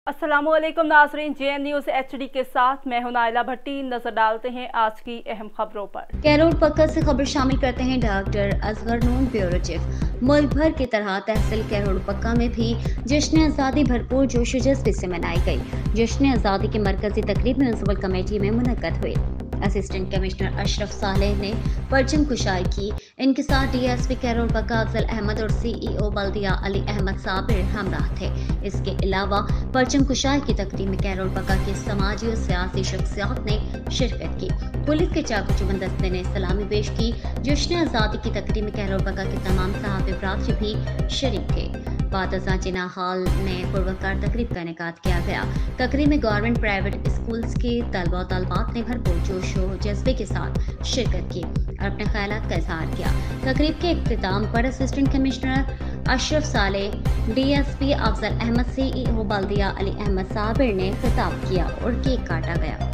अस्सलामु अलैकुम नाज़रीन, JN न्यूज़ HD के साथ मैं हूं नाइला भट्टी। नजर डालते हैं आज की अहम खबरों पर। कैरोल पक्का से खबर शामिल करते हैं डॉक्टर असगर नून, ब्यूरो चीफ। मुल्क भर की तरह तहसील कैरोल पक्का में भी जश्न आज़ादी भरपूर जोश व जज्बे से मनाई गई। जश्न आज़ादी की मरकजी तकरीब म्यूनसिपल कमेटी में मुनक्कद हुई। असिस्टेंट कमिश्नर अशरफ सालेह ने परचम कुशाई की। इनके साथ DSP कैरोल पक्का अफजल अहमद और CEO बल्दिया अली अहमद साबिर हमराह थे। इसके अलावा परचम कुशाई की तकरीब में कैरोल पक्का की समाजी और सियासी शख्सियात ने शिरकत की। पुलिस के चाकू चुबंद दस्ते ने सलामी पेश की। जश्न आज़ादी की तकरीब में कैरोल पक्का के तमाम सहाफ़ी बरादरी भी शरीक थे। बाद जिना हॉल में पुरवकार तकरीब का इनेकाद किया गया। तकरीब में गवर्नमेंट प्राइवेट स्कूल्स के तलबा और तलबात ने भरपूर जोश और जज्बे के साथ शिरकत की और अपने ख्यालात का इजहार किया। तकरीब के इख्तिताम पर assistant commissioner Ashraf Saleh, DSP Afzal Ahmad, CEO बल्दिया अली अहमद साबिर ने खिताब किया और केक काटा गया।